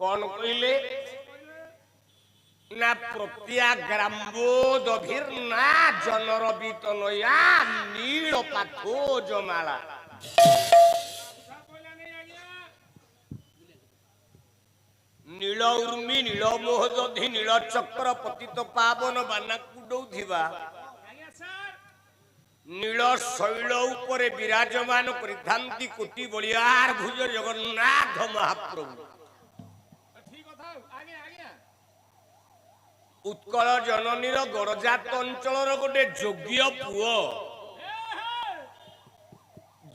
कौन कहले ना प्रत्याग्राम्बोदभिर्ना जनरबितनया नील पाथो जमाला नील उर्मी नील मोहदधि नील चक्र पतित पावन बाना कुडौथिबा नील शैल उपरे विराजमान परिधांती कोटि बलियार भुज जगन्नाथ महाप्रभु उत्कल जननीर गड़जात अंचल गोटे योग्य पुओ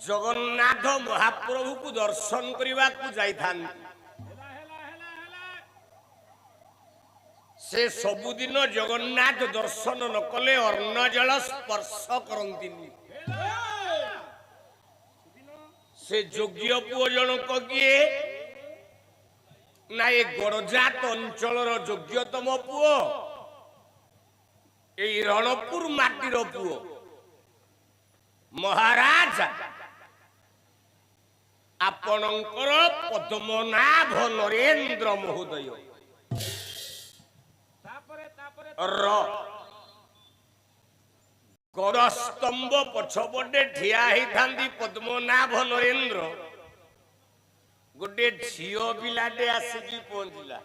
जगन्नाथ महाप्रभु को दर्शन करने को जाइथांती से सबुदिन जगन्नाथ दर्शन न कले अर्ण जल स्पर्श करती से योग्य पुओ जनक किए ना ये गड़जात अंचल योग्यतम पुओ ये रणपुर माटीर पुओ महाराज आपणकर पद्मनाभ नरेंद्र महोदय गड़स्तंभ पछपटे ठिया होती पद्मनाभ नरेंद्र गोटे झील पिलाटे आसिकी पहुंचला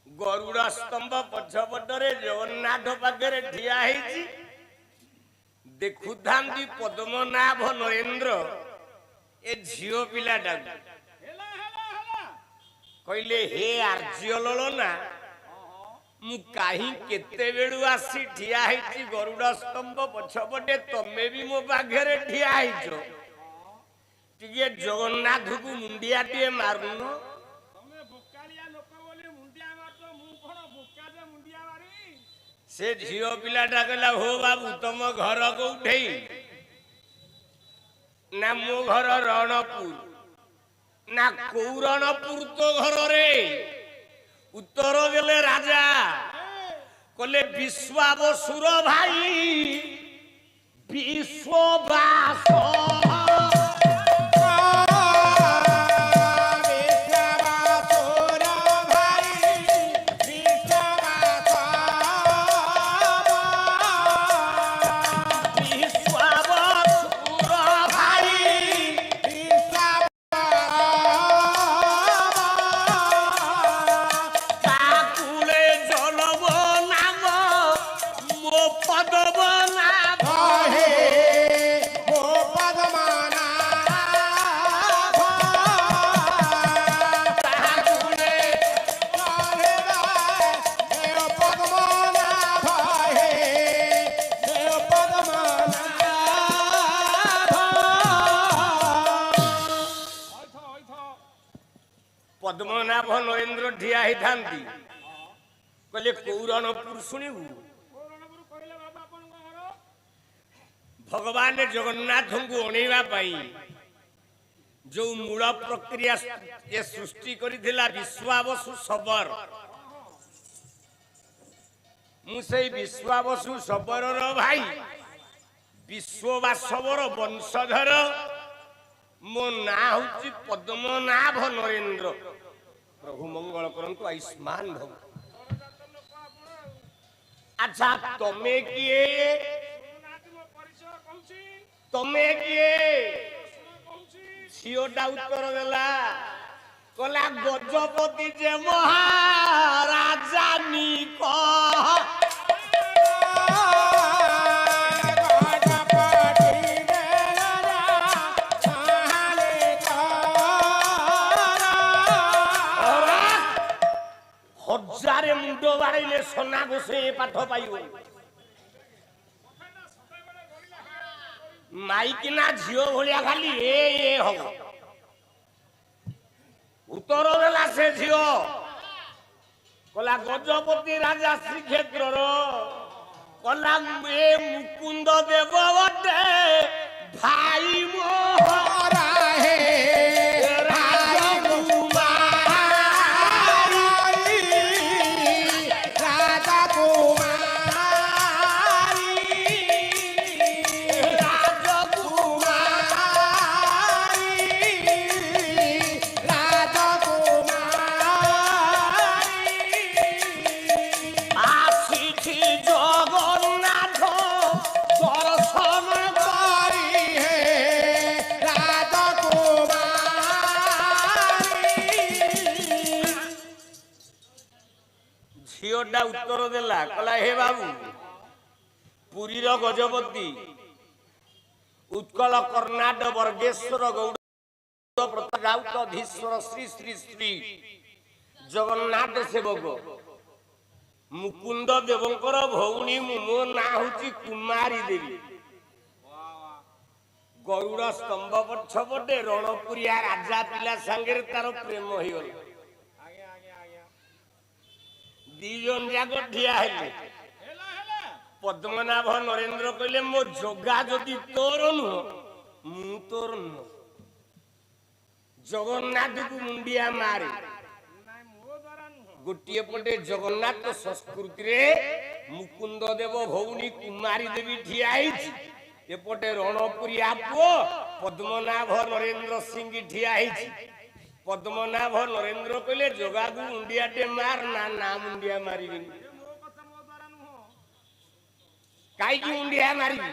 गरुड़ स्तंभ पछपटे जगन्नाथ पाखे ठिया देखु था पद्मनाभ नरेंद्र ए झील पिलाटा कहले हे आर्य ललना मु कहीं केते बेड़ू आसी ठिया होती गरुड़ स्तंभ पछपटे तमे भी मो पाखे ठिया टिके जगन्नाथ को मुंडिया टे मारुन से झील पिलाटा कहला हो बाबू तुम घर को उठे ना मो घर रणपुर ना कौरणपुर तो घर रे उत्तर देले राजा कहले विश्वावसुर भाई विश्ववास पद्मनाभ नरेंद्र ठिया होती कहले कौरणपुर शुणु भगवान जगन्नाथ को अणैवा जो मूल प्रक्रिया ये सृष्टि करथिला विश्वावसु शबर मुसे विश्वावसु शबर भाई विश्ववासवर वंशधर मो ना हूँ पद्मनाभ नरेंद्र प्रभु मंगल करंतु आयुष्मान भव अच्छा तमे किए झीटा उत्तर देला कहला गजपति जे महाराजा निक हजारे मुंड बाड़े सोना घोषे पाठ पाइब माइकिना झील भाया खाली ए हम उत्तर देला से झील कहला गजपति राजा श्रीक्षेत्र कहला ए मुकुंद देव बटे भाई मोहरा हे ଝିଅଟା ଉତ୍ତର ଦେଲା କହିଲା ହେ ବାବୁ ପୁରୀର ଗଜପତି ଉତ୍କଳ କର୍ଣ୍ଣାଟ ବର୍ଗେଶ୍ୱର ଗୌଡ଼ ରାଉତଧୀଶ୍ୱର ଶ୍ରୀ ଶ୍ରୀ ଶ୍ରୀ ଜଗନ୍ନାଥ ସେବକ ମୁକୁନ୍ଦ ଦେବଙ୍କର ଭଉଣୀ ମୋ ନାଁ ହଉଛି କୁମାରୀ ଦେବୀ। ଗରୁଡ଼ ସ୍ତମ୍ଭ ପଛପଟେ ରଣପୁରିଆ ରାଜା ପିଲା ସାଙ୍ଗରେ ତାର ପ୍ରେମ ହେଇଗଲା। ଦି ଜଣ ଯାକ ଠିଆ ହେଲେ। ପଦ୍ମନାଭ ନରେନ୍ଦ୍ର କହିଲେ ମୋ ଜଗା ଯଦି ତୋର ନୁହଁ ମୁଁ ତୋର ନୁହଁ। ଜଗନ୍ନାଥକୁ ମୁଣ୍ଡିଆ ମାରେ। ଗୋଟିଏ ପଟେ ଜଗନ୍ନାଥ ସଂସ୍କୃତିରେ ମୁକୁନ୍ଦ ଦେବ ଭଉଣୀ କୁମାରୀ ଦେବୀ ଠିଆ ହେଇଛି, ଏପଟେ ରଣପୁରିଆ ପୁଅ ପଦ୍ମନାଭ ନରେନ୍ଦ୍ର ସିଂହ ଠିଆ ହେଇଛି। ପଦ୍ମନାଭ ନରେନ୍ଦ୍ର କହିଲେ ଜଗାକୁ ମୁଣ୍ଡିଆଟେ ମାର। ନା ନା ମୁଣ୍ଡିଆ ମାରିବିନି। କାହିଁକି ମୁଣ୍ଡିଆ ମାରିବି?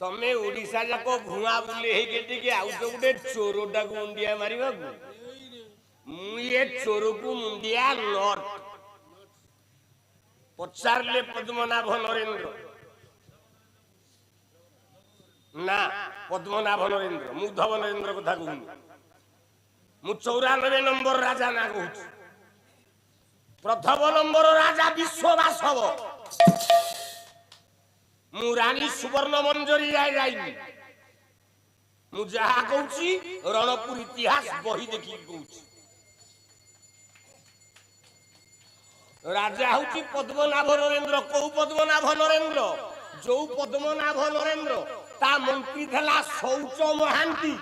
ତମେ ଓଡିଶା ଯାକ ଭୁଆ ବୁଲେ ହେଇକି ଟିକେ ଆଉଛ ଗୋଟେ ଚୋରଟାକୁ ମୁଣ୍ଡିଆ ମାରିବାକୁ। ମୁଁ ଏ ଚୋରକୁ ମୁଣ୍ଡିଆ ନଟ। ପଚାରିଲେ ପଦ୍ମନାଭ ନରେନ୍ଦ୍ର। ନା ପଦ୍ମନାଭ ନରେନ୍ଦ୍ର ମୁଁ ଉଦ୍ଧବ ନରେନ୍ଦ୍ର କଥା କହୁନି। ମୁଁ 94 ନମ୍ବର ରାଜା ନା କହୁଛି। ପ୍ରଥମ ନମ୍ବର ରାଜା ବିଶ୍ୱବାସବ। ମୁଁ ରାଣୀ ସୁବର୍ଣ୍ଣ ମଞ୍ଜରୀ ଯାଇନି। ମୁଁ ଯାହା କହୁଛି ରଣପୁର ଇତିହାସ ବହି ଦେଖିକି କହୁଛି। ରାଜା ହଉଛି ପଦ୍ମନାଭ ନରେନ୍ଦ୍ର। କୋଉ ପଦ୍ମନାଭ ନରେନ୍ଦ୍ର? ଯୋଉ ପଦ୍ମନାଭ ନରେନ୍ଦ୍ର ତା ମନ୍ତ୍ରୀ ଥିଲା ଶୌଚ ମହାନ୍ତି।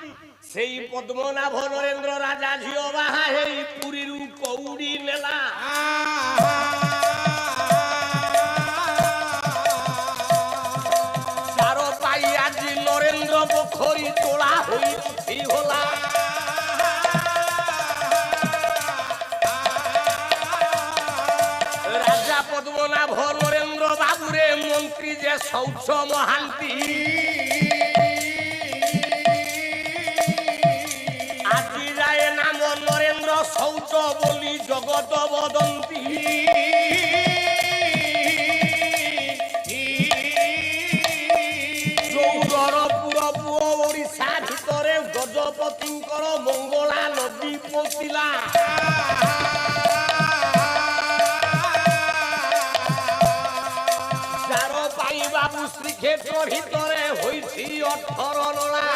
ସେଇ ପଦ୍ମନାଭ ନରେନ୍ଦ୍ର ରାଜା ଝିଅ ବାହା ହେଇ ପୁରୀରୁ କଉଡି ନେଲା। ଚାର ପାଇ ଆଜି ନରେନ୍ଦ୍ର ପୋଖରୀ ତୋଳା ହୋଇ होला। রাজা পদ্মনাভ নরেন্দ্র বাবুরে মন্ত্রী যে শৌচ মহান্তি। আজি যায় নাম নরেন্দ্র শৌচ বলি জগত বদন্তি। চৌরপুর পুয় ওড়িশা ভিতরে গজপতিঙ্কর মঙ্গলা নদী পশিলা। বাবু শ্রীক্ষেত্র ভিতরে হইছি 18 নলা।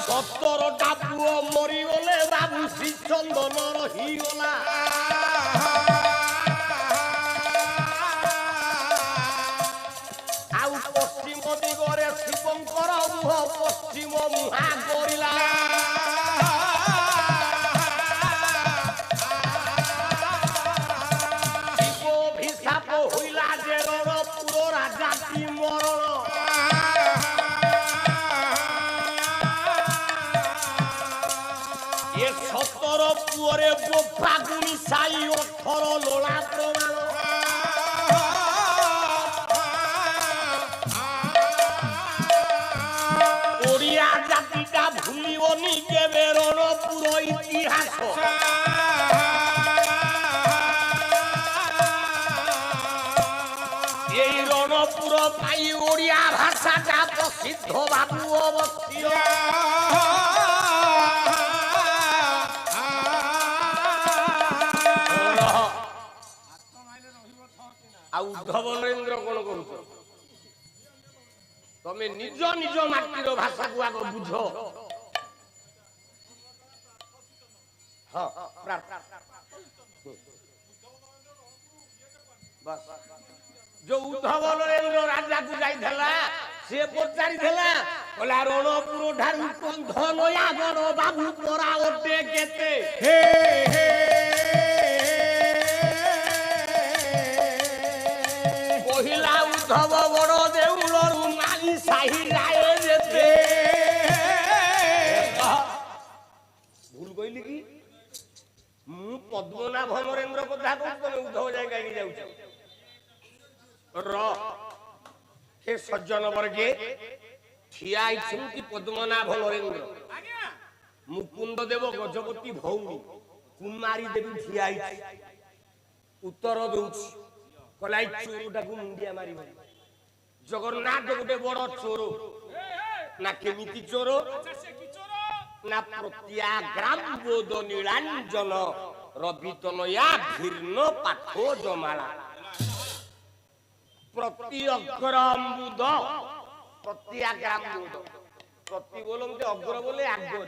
17টা পুয় মরিগলে বাবু শ্রীচন্দন রহিগলা। আউ পশ্চিম দিগরে শিবঙ্কর মুহ পশ্চিম মুহা করিলা। হইলা যে রণপুর রাজাটি মরণ। এ 17 পুরে বোফা গুনি সাই 18 লোলা প্রমাণ। ওড়িয়া জাতিটা ভুলিবনি কেবে রণপুর ইতিহাস। এই রণপুর পাই ওড়িয়া ভাষাটা প্রসিদ্ধ বাবু অবস্থিত। ଆଉ ଉଦ୍ଧବ ନରେନ୍ଦ୍ର କଣ କରୁଛ? ତମେ ନିଜ ନିଜ ମାଟିର ଭାଷାକୁ ଆଗ ବୁଝ। ଯୋଉ ଉଦ୍ଧବ ନରେନ୍ଦ୍ର ରାଜାକୁ ଯାଇଥିଲା ସେ ପଚାରିଥିଲା କହିଲା ରଣପୁର ଠାରୁ କନ୍ଧ ନୟାଗଡ଼ ବାବୁ ପରା ଅଟେ କେତେ? କହିଲା ଉଦ୍ଧବ ବଡ଼ ଦେଉଳରୁ ମାଲି ସାହି ରାଏ ଯେତେ। ଭୁଲ କହିଲି କି? ମୁଁ ପଦ୍ମନାଭ ନରେନ୍ଦ୍ର କଥା କହୁଛି, ତମେ ଉଦ୍ଧବ ଯାଇ କାହିଁକି ଯାଉଛ? हे सज्जन वर्गे ठिया पद्मनाभ नरेन्द्र मुकुंद देव गजपति भौणी कुमारी देवी ठिया उत्तर दौची कलाई चोरटा को मुंडिया मार जगन्नाथ गोटे बड़ चोर ना केमिति चोर ना प्रत्याग्राम बोध नीलांजन रवितनया भीर्ण पाठो जमाला प्रति अग्र अम्बुद प्रत्याग्राम बोध प्रति बोलते अग्र बोले आगर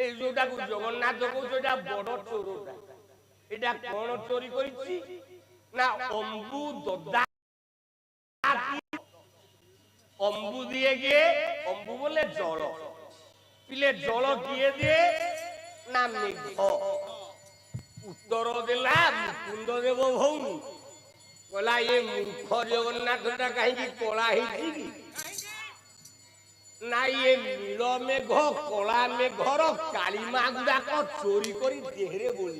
ए जोटा को जगन्नाथ को जोटा बड़ चोरटा एटा कोन चोरी करिछि ना अम्बु ददा अम्बु दिए गे अम्बु बोले जल पिले जल किए दिए ना मेघ उत्तर देला मुकुंद देव भौणी कहला ये मूर्ख जगन्नाथटा कहीं कला है ना ये नील मेघ कला मेघर कालीमा गुड़ाक चोरी करी देहरे बोल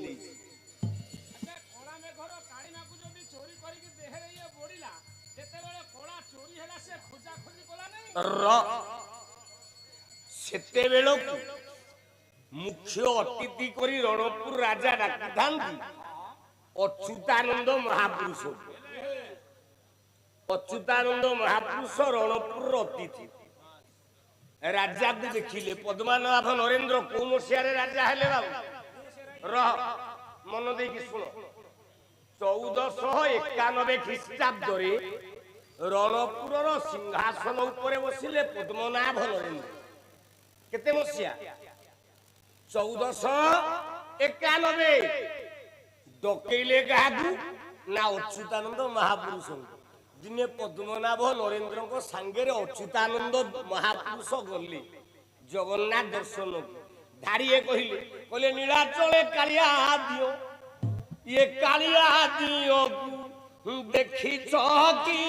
मुख्य अतिथि करी रणपुर राजा डाकिथांती अच्युतानंद महापुरुष अच्युतानंद महापुरुष रणपुर अतिथि राजा को देखिले पद्मनाभ नरेंद्र कौ मसीह राजा हेले बाबू रह मन दे शुण 1491 ख्रीष्टाब्द रणपुर सिंहासन उपरे बसिले पद्मनाभ नरेंद्र केते मसीहा 1491 डकैले गागु ना अच्युतानंद महापुरुष दिने पद्मनाभ नरेंद्र को सांगे अच्युतानंद महापुरुष गले जगन्नाथ दर्शन धारिए कहले नीलाचले कालिया दियो ये कालिया दियो देखी चौकी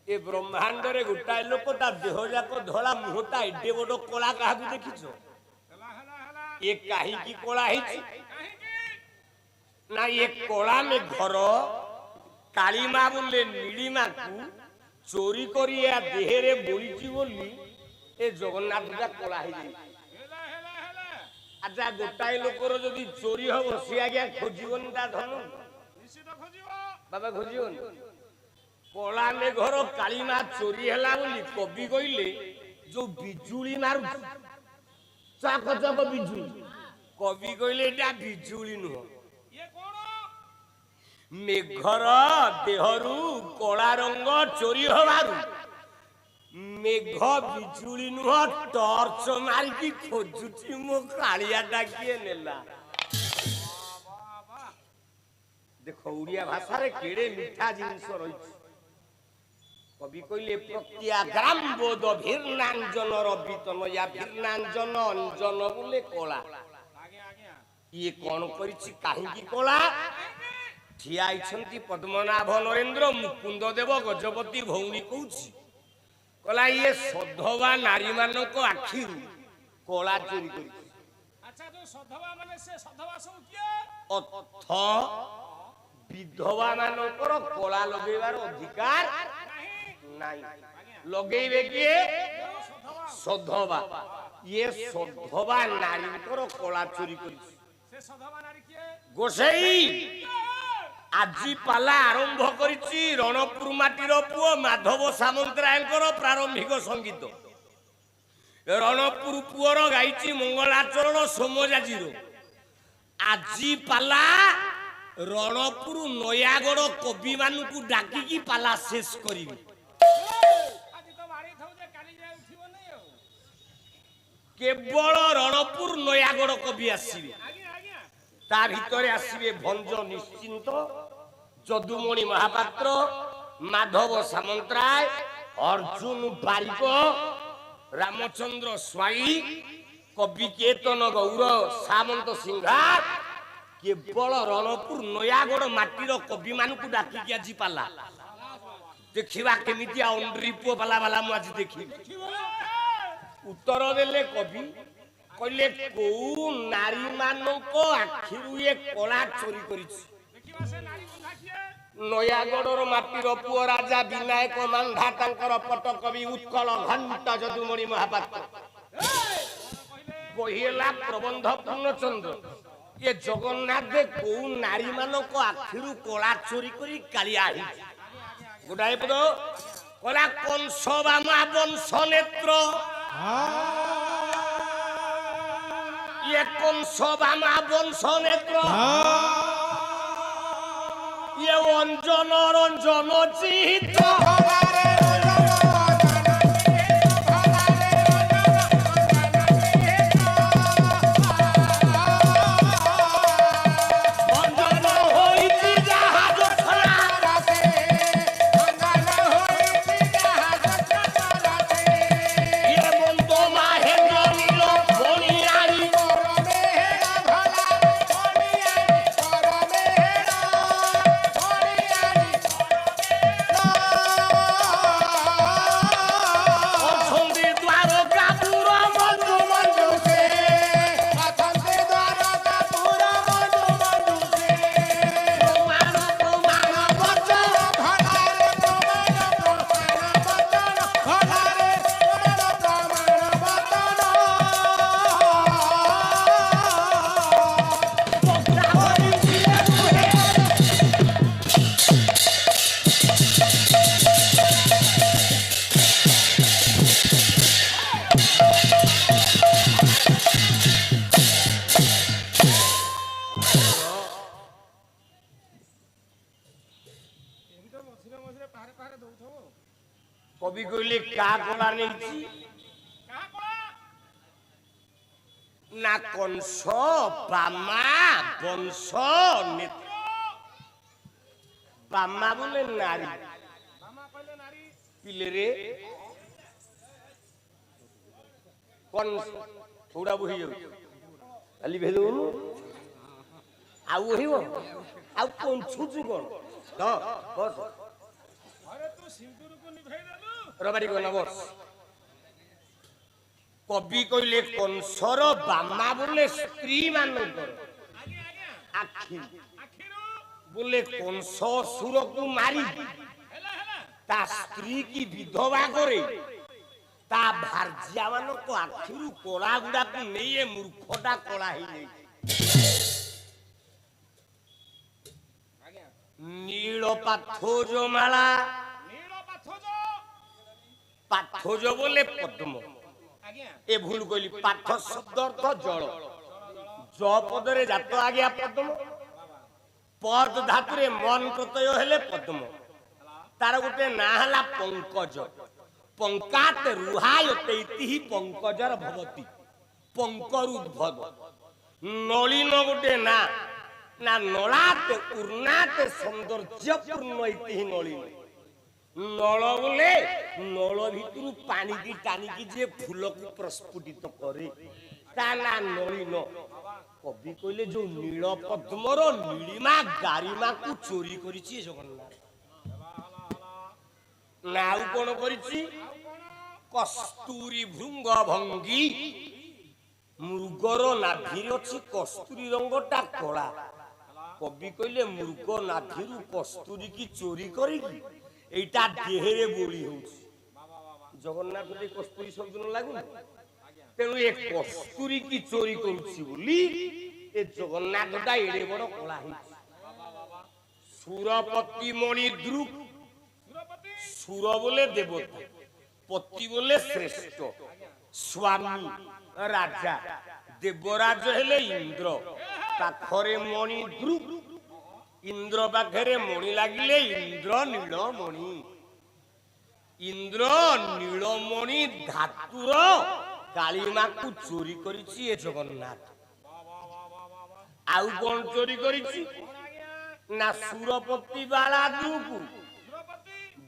ब्रह्मांडरे गोटाए लोक देह जाक धला मुहटा एडे बड़ कला क्या देखिछ ये कहीं कला ना ये कला में घर कालीमा बोले नीलिमा को चोरी करी देहरे बोली बोली ए जगन्नाथ कला अच्छा गोटाए लोकर जदि चोरी हम सी आज्ञा खोजन धन बाबा खोजन कला में घर कालीमा चोरी है बोली कवि कहले जो बिजुली मारू चक चक बिजुली कवि कहले बिजुली नुह मेघर देहरु कला रंग चोरी हबारु मेघ बिजुली नुह टर्च मारिकी खोजुची मो कालियाटा किए नेला देखो उड़िया भाषा रे केड़े मीठा जिनिस रही कवि कहले प्रत्याग्राम बोध भीर्णांजन रवितन या भीर्णांजन अंजन बोले कला ये कौन करिछि काहेकि कला ठिया आइछंती पद्मनाभ नरेंद्र मुकुंद देव गजपति भौणी कहूछि कला ये सधवा नारी मानक आखि कला चोरी करि अच्छा जो सधवा माने से सधवा सब किए अथ विधवा मानकर कला लगेबार अधिकार नहीं लगेबे किए सधवा ये सधवा नारी कला चोरी करि से सधवा नारी किए गोसाई आजी पाला आरंभ करिछि रणपुर माटीर पुओ माधव सामंतरायकर प्रारंभिक संगीत रणपुर पुओर गाइछि मंगलाचरण सोमजाजीर आजी पाला रणपुर नयागढ़ कवि मानकु डाकिकी पाला शेष करिबि केवल रणपुर नयागढ़ कवि आसवे ता भितरे आसवे भंज निश्चिंत जदुमणि महापात्र माधव सामंतराय अर्जुन बारिक रामचंद्र स्वाई कवि केतन गौर सामंत सिंहार केवल रणपुर नयागढ़ माटीर कवि मानक डाकिक आज पाला देखा केमिति अंड्री पुओ पाला बाला मु आज देखी उत्तर देले कवि कहले को नारी मानक आखिरु ये कला चोरी करिछि नयागढ़ माटीर पुओ राजा विनायक मांधा तांकर पट कवि उत्कल घंटा जदुमणि महापात्र बहिला प्रबंध पूर्णचंद्र ये जगन्नाथ को नारी मानक आखिरु कला चोरी करी कालिया गोटाए पद कला कंस बामा वंश नेत्र ये कंस बामा वंश नेत्र ये अंजन रंजन चित्र कवि कहले क्या कला नहीं ना कंस बामा वंश नेत्र बामा बोले नारी पिले रे कंस थोड़ा बुझी जाऊ खाली भेलु आउ होइबो आउ कोन छुचु कोन द बस अरे तू सिंदूर को निभाई देलु रबारी को नबस कवि कहले कंसर बामा बोले स्त्री मानकर आखि बोले कंस सुर को मारी ता स्त्री की विधवा करे ता भार्या मान को आखिरु कोला गुडा को नहीं मूर्खटा कोला ही नहीं नील पाथोज माला पाथोज बोले पद्म ए भूल कहली पाठ शब्द अर्थ जल ज पदरे जात आज्ञा पद्म पद धातुरे मन प्रत्यय हेले पद्म तार गोटे ना हला पंकज पंकात रुहायते इति पंकजर भवति पंकरुद्भव नलिन गोटे ना ना नलाते उर्नाते सौंदर्यपूर्ण इति नलिन नल बोले नल भितर पानी की टानी की जे फूल को प्रस्फुटित करे ता ना नलिन कवि कहले जो नील पद्मर नीलिमा गारिमा को चोरी करिछि जगन्नाथ नाउ कोन करिछि कस्तूरी भृंग भंगी मृगर नाभिर अछि कस्तूरी रंगटा कला कवि कहले मृग नाभिरु कस्तूरी की चोरी करिकी एटा देहरे बोली होउछि जगन्नाथ दे कस्तूरी शब्द न लागु तेनु ए कस्तूरी की चोरी करूछि बोली ए जगन्नाथटा एडे बड़ कला हि सुरपति मणि द्रुप सुर बोले देवता पति बोले श्रेष्ठ स्वामी राजा देवराज हेले इंद्र पाखरे मणि द्रुप इंद्र पाखरे मणि लागिले इंद्र नीलमणि इंद्र नीलमणि धातुर कालीमा को चोरी करिछि ए जगन्नाथ आउ कोन चोरी करिछि ना सुरपति बाला दुकु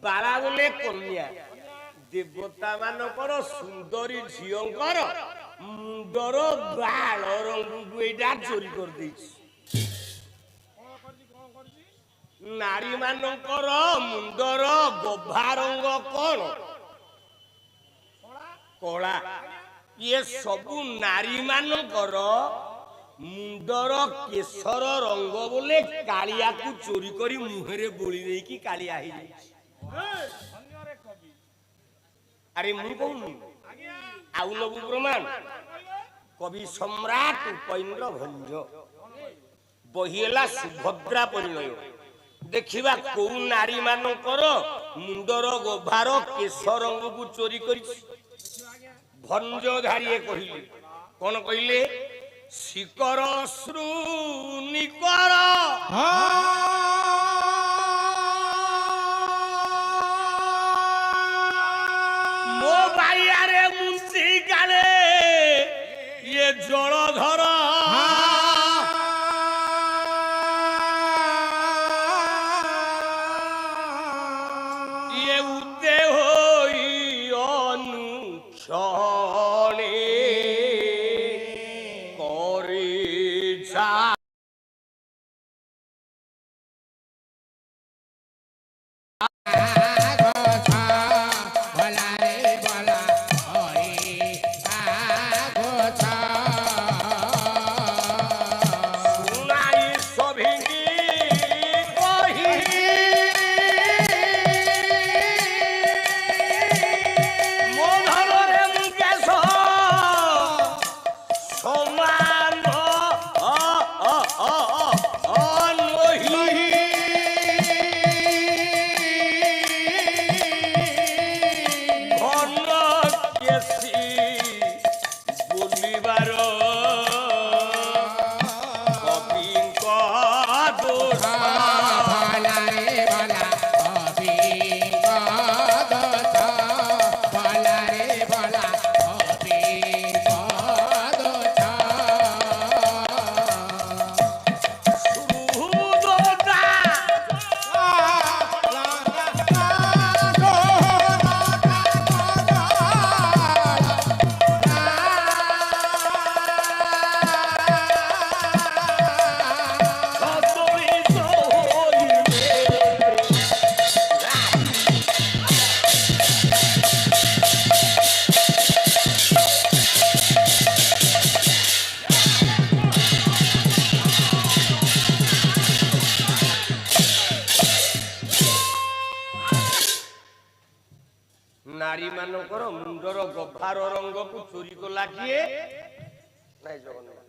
बाला बोले कन्या देवता मानकर सुंदरी झियंकर मुंडर बाल रंग एटा चोरी कर देछि नारी मानकर मुंडर गभा रंग कोन कला ये सबु नारी मानकर मुंडर केशर रंग बोले कालिया को चोरी करी मुहरे बोली नहीं कि कालिया ही अरे मु कहूँ आउ नबु प्रमाण कवि सम्राट उपेन्द्र भंज बहिला सुभद्रा परिणय देखिबा को नारी मानकर मुंडर गभार केशर रंग को चोरी करी भंजधारी कहले कौन कहले शिकर श्रुनिकर मो बाइयारे मुंशी काले ये जलधर ये उदे होई अनुक्षणे करे जा नारी मानकर मुंडर गभार रंग को चोरी कला किए नहीं जगन्नाथ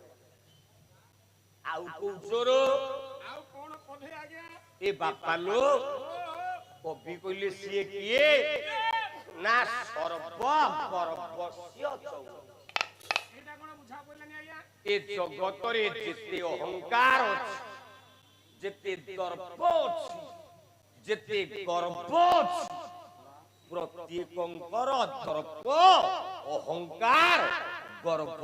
आउ को चोर आउ कोन कथे आज्ञा ए बापा लो कवि कहले सिए किए ना सर्व परवश्य चौर एटा कोन बुझा पड़लानी आज्ञा ए जगत रे जेते अहंकार अछि जेते दर्प अछि जेते गर्व अछि प्रत्येकंकर दर्प अहंकार गर्व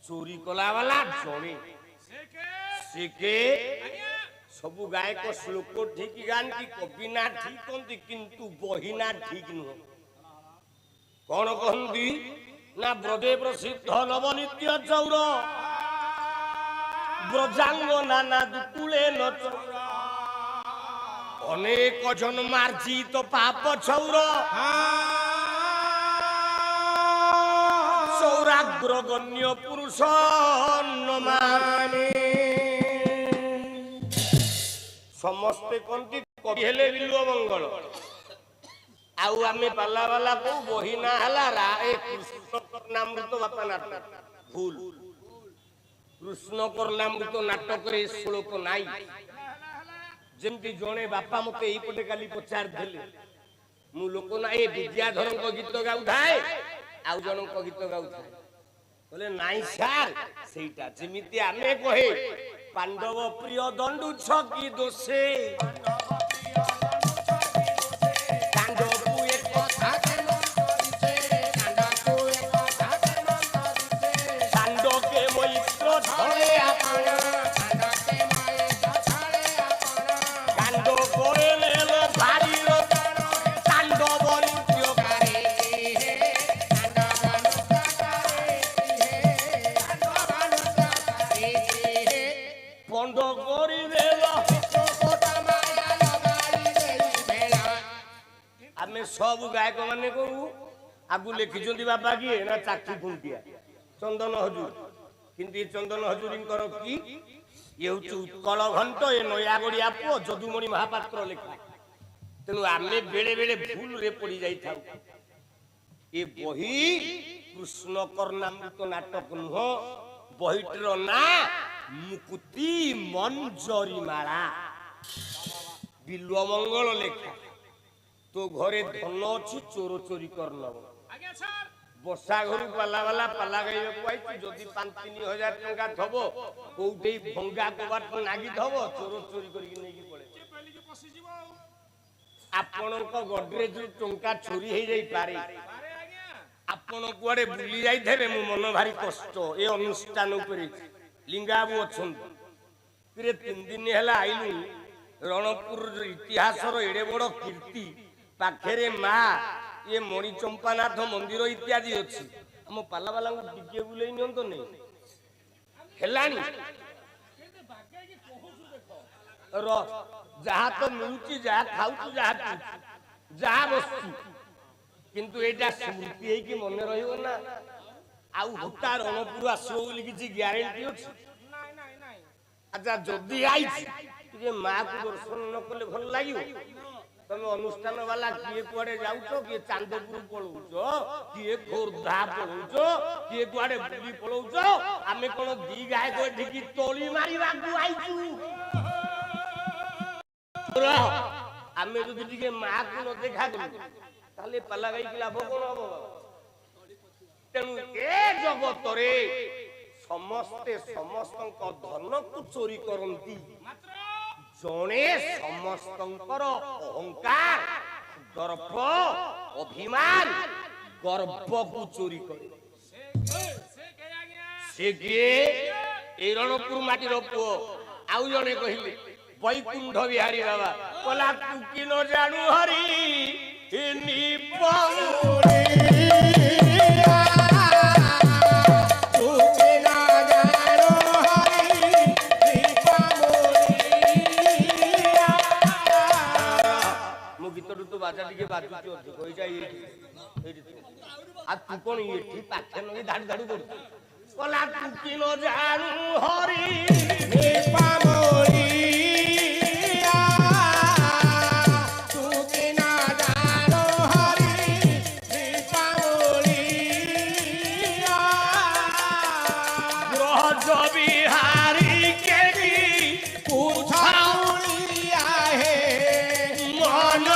चोरी कला वाला जणे से सबु गायक श्लोक ठीक गांती कवि ना ठीक कहती किंतु बही ना ठीक नुह कौन कहती ना ब्रजे प्रसिद्ध नवनित्य चौर ब्रजांग नाना दुकुले न चौर अनेक जन मार्जित पाप छौर सौराग्रगण्य पुरुष न माने समस्ते कहती कवि हेले बिल्व मंगल आउ आमे पाला वाला को बही ना हला रा ए कृष्ण नामृत बापा नाटक भूल कृष्ण कर नामृत नाटक रे श्लोक नाई जेमती जणे बापा मते एई पटे काली पचार देले मु लोक ना ए विद्याधर को गीत गाउ थाए आउ जण को गीत गाउ थाए बोले नाई सार सेटा जेमिति आमे कहे पांडव प्रिय दंडु छकी दोषे पांडव एक कथा केनो करिसे पांडव एक कथा आमे सब गायक माने को आगु लिखिछन्ती बाबा किए ना चाखी खुंटिया चंदन हजूर किंतु चंदन हजूरी की ये उत्कल घंट ये नयागड़िया पुओ जदुमणि महापात्र लिखा तेणु आमे बेले बेले भूल रे पड़ी जाई थाउ ये बही कृष्ण कर्णामृत नाटक नुह बहीटर ना मुकुति मंजरी माला बिल्व मंगल लेखा तो घरे धन अच्छी चोर चोरी कर नब बसा घर पाला वाला पाला गाइबा जदि 5-3 हजार टंका थबो कोउठे भंगा कबाट नागी थबो चोर चोरी करके नेकी पड़े आपण को गडरेज टंका चोरी हे जाई पारे आपण कुआडे बुली जाई थेबे मो मन भारी कष्ट ए अनुष्ठान ऊपर लिंगाबू अछन फिर 3 दिन हैला आइलु रणपुर इतिहास रो एडे बड़ कीर्ति पाखेरे मा ये मणि चंपानाथ मंदिर इत्यादि अछि हम पाला वाला को टिके बुलेई नियंतो नै हेलानी रो जहा तो मिलुची जहा खाउची जहा जहा बसची किंतु एटा स्मृति है कि मन रहियो ना आउ होता रणपुर आसो बोली किछि ग्यारंटी अछि अच्छा जदी आइछि जे मां को दर्शन न कले भल लागियो तुम अनुष्ठान वाला किए कुआडे जाउछो किए चांदपुर पळौछो किए खोरधा पळौछो किए कुआडे बुली पळौछो आमे कोन दी गाय को ढिकी तोली मारिबा को आइछु आमे जदि टिके मां को न देखा गलु ताले पल्ला गाई कि लाभ कोन हबो तेनु ए जगत रे समस्ते समस्तक धन को चोरी करंती जने समस्तंकर अहंकार दर्प अभिमान गर्व को चोरी करे से किए ए रणपुर माटी रो पुओ आउ जने कहिले वैकुंठ बिहारी बाबा कोला तू कि न जानू हरि इनी पौरी बाजा टिके बाजू तो कोई जाई आ तू कोन एठी पाखे नई धाड़ धाड़ कर कोला तू कि न जानू हरि हे पामोरी तू कि न जानू हरि हे पामोरी ग्रह बिहारी के भी पूछाउनी आहे मन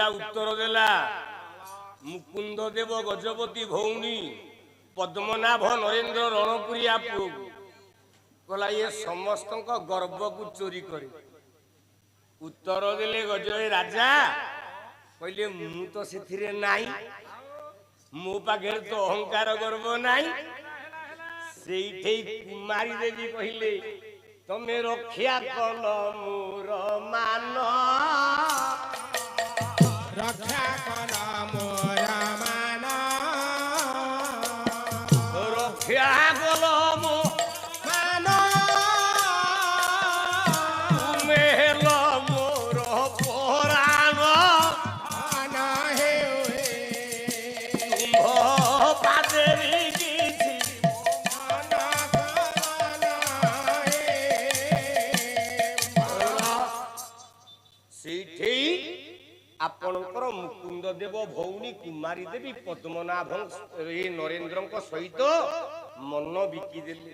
उत्तर देला मुकुंद देव गजपति भौनी पद्मनाभ नरेंद्र रणपुरिया कहला ये समस्त गर्व को चोरी करे उत्तर देले गजय राजा कहले मु तो सेथिरे नाही मो पाखे तो अहंकार गर्व नाही सेठे कुमारी देवी कहले तमे रक्षा कल मोर मान रक्षा कल मोर मान रक्षा कल मो मान मेल मोर पराण मान हे तुम पादेरी किछि मान सेठे आपणकर मुकुंद देव भौनी कुमारी देवी पद्मनाभ नरेंद्र सहित मन बिकी देले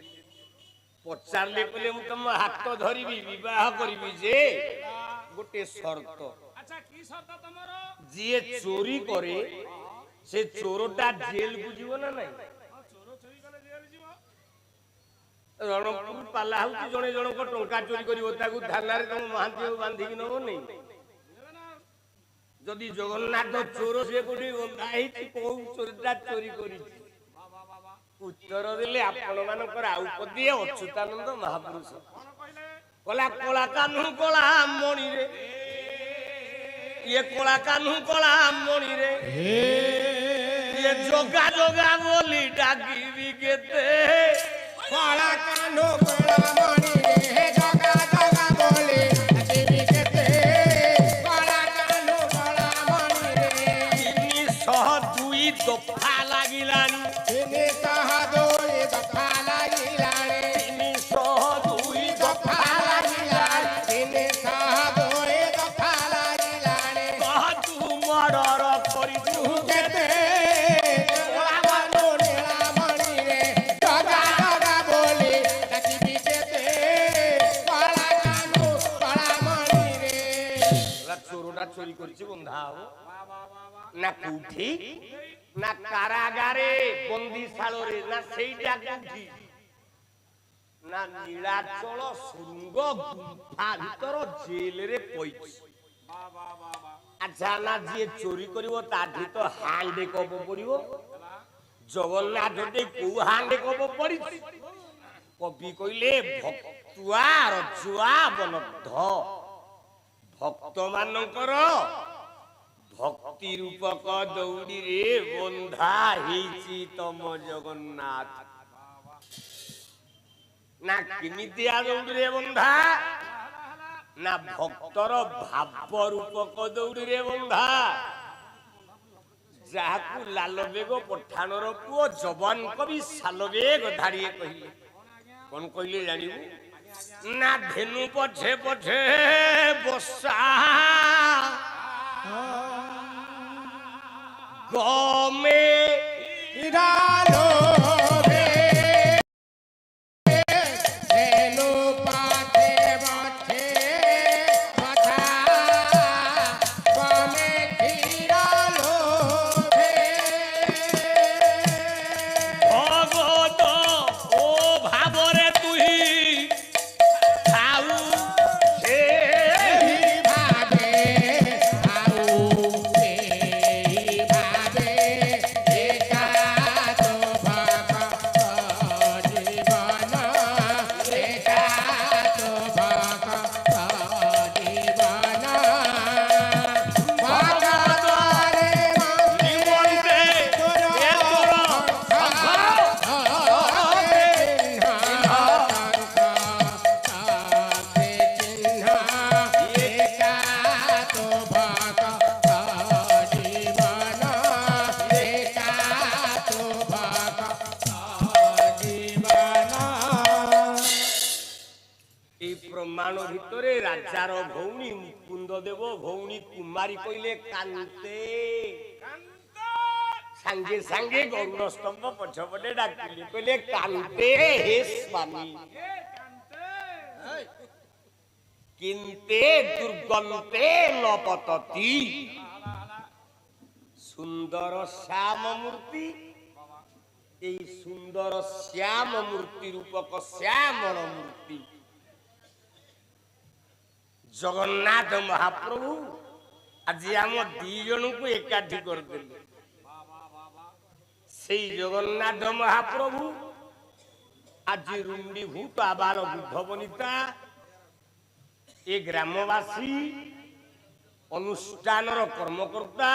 पचारे कहले मु तुम हाथ धरी विवाह करी जे गोटे शर्त अच्छा की शर्त तमरो जे चोरी करे से चोरटा जेल को जीव ना नहीं चोर चोरी करे जेल जीव रणपुर पाला हूँ जड़े जनक टंका चोरी कर थाना महांती बांधिक नब नहीं जदि जगन्नाथ चोर से कोठी बंधा कौ चोरीटा चोरी कर उत्तर देले आपण मानकर आउ पदिए अच्युतानंद महापुरुष कला कला कान्हू कला मणि रे ये कला कान्हू कला मणि रे ये जोगा जोगा बोली डाकी केते कला कान्हू कला मणि रे जोगा जोगा बोली डाकी केते कला कान्हू कला मणि रे 302 दफा लागिलानी 302 दफा लागिलानी 302 दफा लागिलानी 302 दफा लागिलानी कह तू मर्डर करी तू केते कला कान्हू नीला मणि रे जोगा जोगा बोली डाकी केते कला कान्हू कला मणि रे चोरटा चोरी करछि बंधा हो ना कोठी ना कारागारे बंदीशाल रे ना सेइटा कोठी ना नीलाचल सुरंग गुफा भीतर जेल रे पइछि अच्छा ना जे चोरी करिवो ताठी तो हांडे कब पड़िवो जगन्नाथ दे को हांडे कब पड़ी कवि कइले भक्तुआ रजुआ बनद्ध भक्त मानकर भक्ति रूपक दौड़ी रे बंधा हेची तम जगन्नाथ ना किमितिया दौड़ी रे बंधा ना भक्तर भाव रूपक दौड़ी रे बंधा जाकू लाल बेग पठाणर पुओ जवान कवि साल बेग धाड़िए कहले कौन कहले जानिबू ना धेनु पछे पछे बसा गमे इरालो रे धेनु पाथे बछे बछा गमे इरालो रे भगत ओ भावरे तुही खाऊ से भावे आउ से भावे एका तो भक्त जीवन एका तो भक्त जीवन भगत रे निमंते ए तोर এই প্রমাণ ভিতরে রাজার ভৌণী মুকুন্দ দেব ভৌণী কুমারী কইলে কান্তে সাঙ্গে সাঙ্গে গৌর স্তম্ভ পছপটে ডাকিলে কইলে কান্তে হে স্বামী কিন্তে দুর্গন্তে নপততি সুন্দর শ্যাম মূর্তি এই সুন্দর শ্যাম মূর্তি রূপক শ্যামল মূর্তি जगन्नाथ महाप्रभु आज आम दी जन को एकाठी करदेले से जगन्नाथ महाप्रभु आज रुंडीभूत आबाल बुद्ध बनिता ए ग्रामवासी अनुष्ठान कर्मकर्ता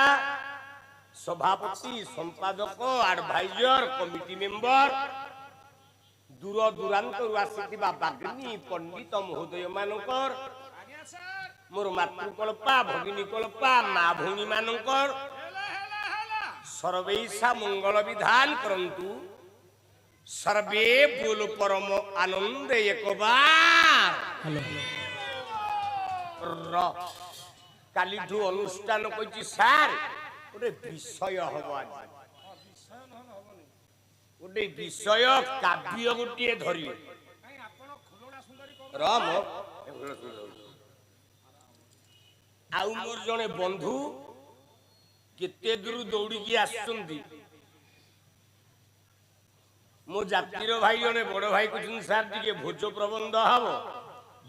सभापति संपादक एडवाइजर कमिटी मेंबर दूर दूरांत आसिथिबा बाग्नी पंडित महोदय मानकर मोर मातृकल्पा भगिनी कल्पा मा भौणी मानकर सर्वेशा मंगल विधान करंतु सर्वे बोल परम आनंद एक बार कालीठू अनुष्ठान कइछि सार गोटे विषय हबो आज गोटे विषय काव्य गोटे धरि राम आउ मोर जने बंधु केते दूर दौड़ी आसुंदी ମୋ ଜାତିର ଭାଇ ଜଣେ ବଡ଼ ଭାଇ କହୁଛନ୍ତି ସାର୍ ଟିକେ ଭୋଜ ପ୍ରବନ୍ଧ ହବ,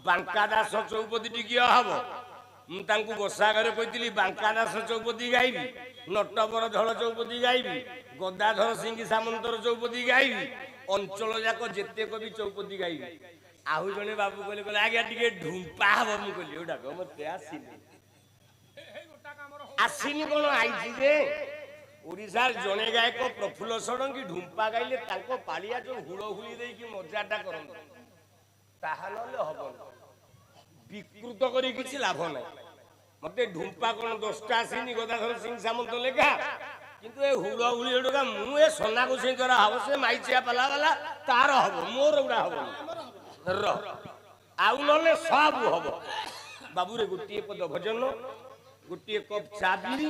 ବାଙ୍କା ଦାସ ଚୌପଦୀ ଟିକେ ହବ। ମୁଁ ତାଙ୍କୁ ଗୋସାଗରେ କହିଥିଲି ବାଙ୍କା ଦାସ ଚୌପଦୀ ଗାଇବି, ନଟବର ଧଳ ଚୌପଦୀ ଗାଇବି, ଗଦାଧର ସିଂ ସାମନ୍ତର ଚୌପଦୀ ଗାଇବି, ଅଞ୍ଚଳ ଯାକ ଯେତେ କବି ଚୌପଦୀ ଗାଇବି। ଆଉ ଜଣେ ବାବୁ କହିଲେ କହିଲେ ଆଜ୍ଞା ଟିକେ ଢୁମ୍ପା ହବ। ମୁଁ କହିଲି ଓଟାକ ମତେ ଆସିନି କଣ ଆଇଛି ଯେ ଓଡ଼ିଶାର ଜଣେ ଗାୟକ ପ୍ରଫୁଲ୍ଲ ଷଡ଼ଙ୍ଗୀ ଢୁମ୍ପା ଗାଇଲେ ତାଙ୍କ ପାଳିଆ ଯୋଉ ହୁଳହୁଳି ଦେଇକି ମଜାଟା କରନ୍ତି ତାହା ନହେଲେ ହବନି, ବିକୃତ କରି କିଛି ଲାଭ ନାହିଁ। ମତେ ଢୁମ୍ପା କଣ 10ଟା ଆସିନି ଗଦାଧର ସିଂ ସାମନ୍ତ ଲେଖା, କିନ୍ତୁ ଏ ହୁଳହୁଳି ଗୁଡା ମୁଁ ଏ ସନା ଗୋସାଇଁ ଦ୍ୱାରା ହବ, ସେ ମାଇଚିଆ ପାଲା ବାଲା ତାର ହବ, ମୋର ଗୁଡା ହବନି। ଆଉ ନହେଲେ ସବୁ ହବ। ବାବୁରେ ଗୋଟିଏ ପଦ ଭଜନ, ଗୋଟିଏ କପ୍ ଚା ପିଇ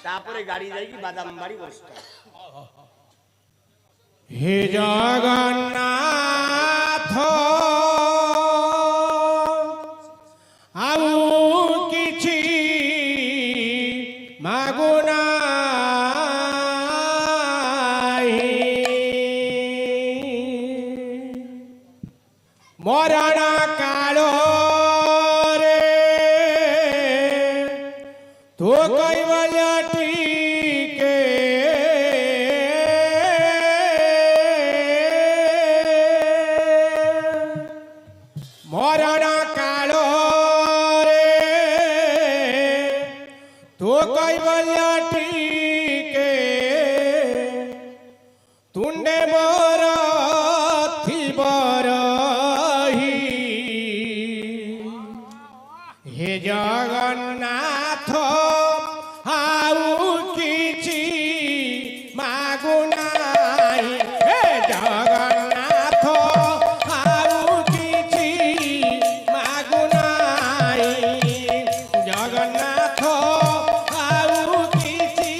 ତାପରେ ଗାଡି ଯାଇକି ବାଦାମ ବାଡ଼ି ବସିथा। হে জগন্নাথ ଆଉ କିଛି ମାଗୁନାହିଁ, ମରଣ କାଳରେ ତୁ କୈବଲ୍ୟ ଟିକେ মরণ কাଳରେ তু কৈবল্য ଟିକେ তুণ্ডে মোর থিব রহি। হে জগন্নাথ ଆଉ କିଛି ମାଗୁନାହିଁ, ହେ ଜଗନ୍ନାଥ ଆଉ କିଛି ମାଗୁନାହିଁ, ଜଗନ୍ନାଥ ଆଉ କିଛି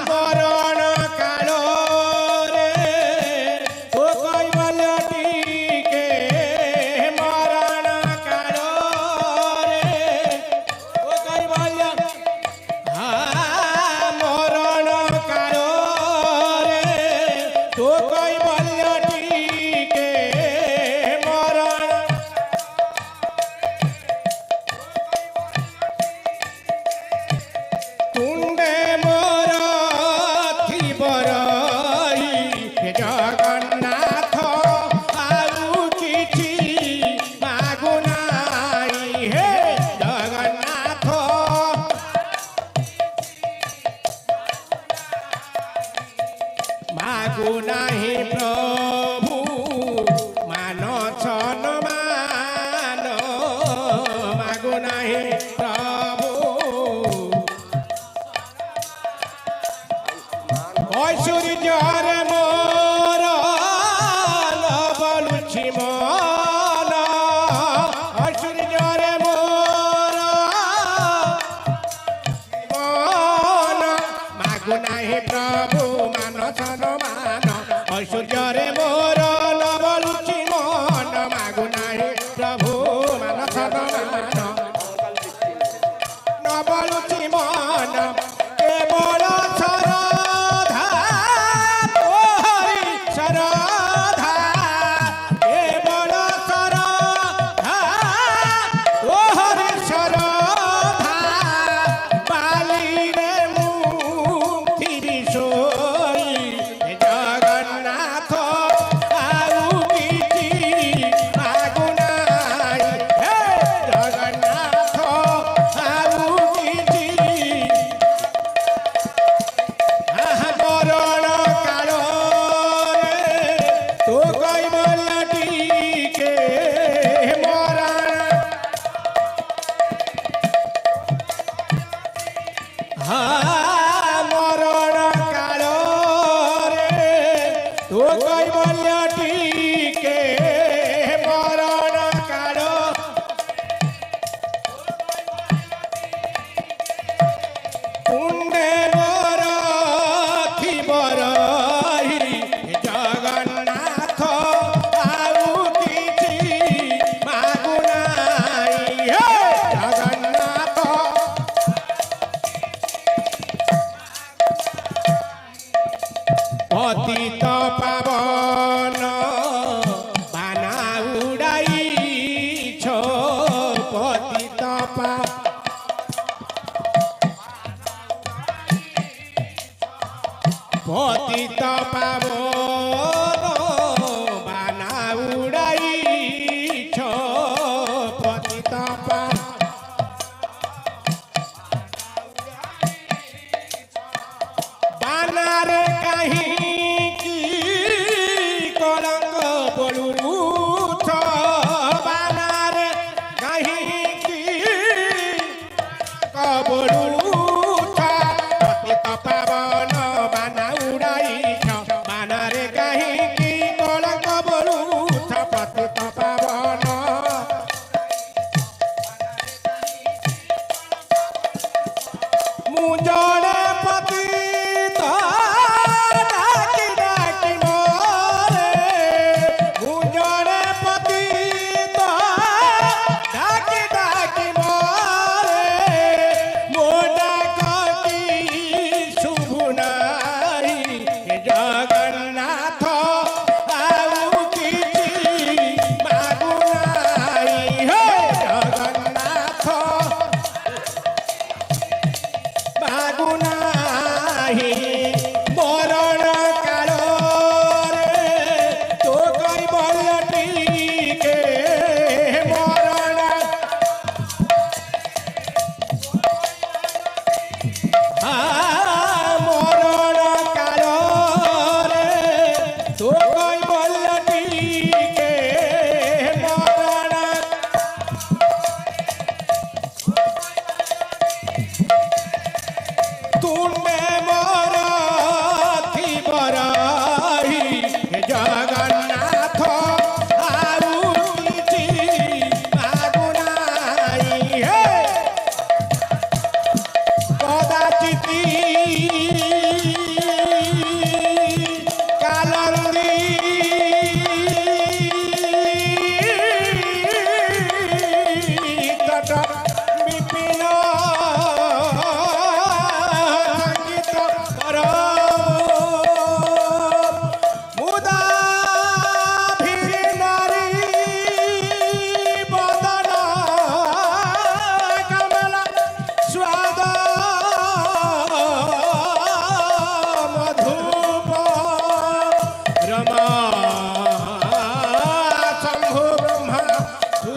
ମରଣ କାଳରେ ତୁ କୈବଲ୍ୟ ଟିକେ, ମରଣ କାଳରେ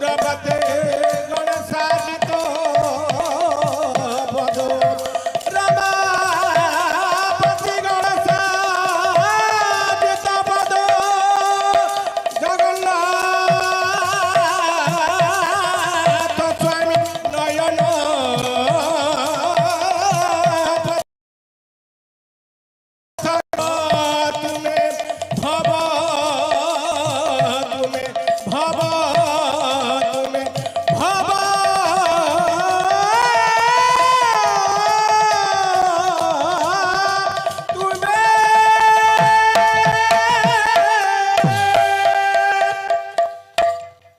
सुरपते गणसाजित बधो रमापति गणसाजित बधो जगन्नाथ स्वामी नयन तुम्हें भव तुम्हें भव तुम्हें भव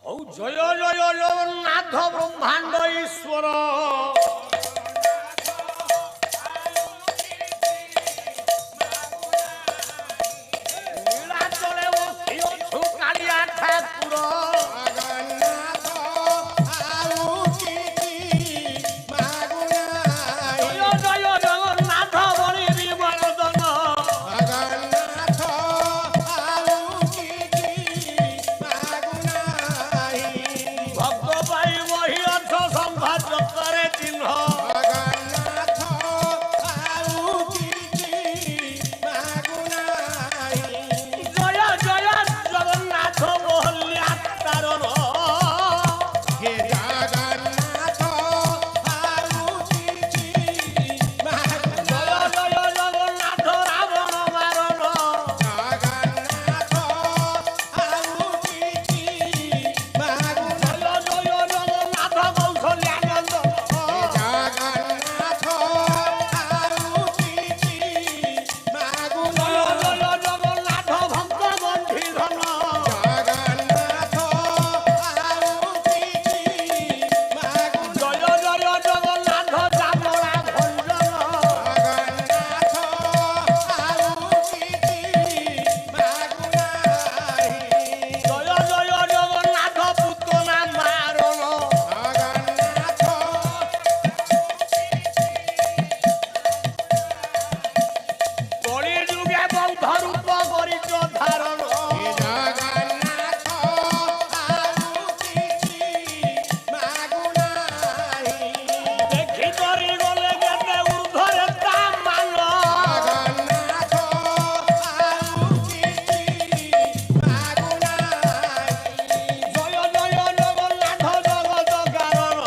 ହଉ ଜୟ ଜୟ ଜଗନ୍ନାଥ ବ୍ରହ୍ମାଣ୍ଡ ଈଶ୍ୱର ନୀଳାଚଳେ ବସି ଅଛୁ କାଳିଆ ଠାକୁର ଜୟ ଜୟ ଜଗନ୍ନାଥ ବଳି ବିବର୍ଦ୍ଧନ ଭକ୍ତ ପାଇଁ ବହି ଅର୍ଥ ସମ୍ଭାବ୍ୟରେ ଚିହ୍ନ ଜୟ ଜୟ ଜଗନ୍ନାଥ ମହଲ୍ୟା ତାରଣ ଜୟ ଜୟ ଜଗନ୍ନାଥ ରାବଣ ମାରଣ ଜୟ ଜୟ ଜଗନ୍ନାଥ କୌଶଲ୍ୟାନନ୍ଦ ଜୟ ଜୟ ଜଗନ୍ନାଥ ଭକ୍ତ ବନ୍ଧୀଧନ ଜୟ ଜୟ ଜଗନ୍ନାଥ ଚାମଡ଼ା ଭଞ୍ଜନ ଜୟ ଜୟ ଜଗନ୍ନାଥ ପୁତନା ମାରଣ କଳି ଯୁগে ବୌଦ୍ଧ ରୂପ କରିଛ ଧାରଣ ଦେଖି କରି ଗଲେ କେତେ ଉର୍ଦ୍ଧ୍ୱରେ ତା ମାନ ଜୟ ଜୟ ଜଗନ୍ନାଥ ଜଗତ କାରଣ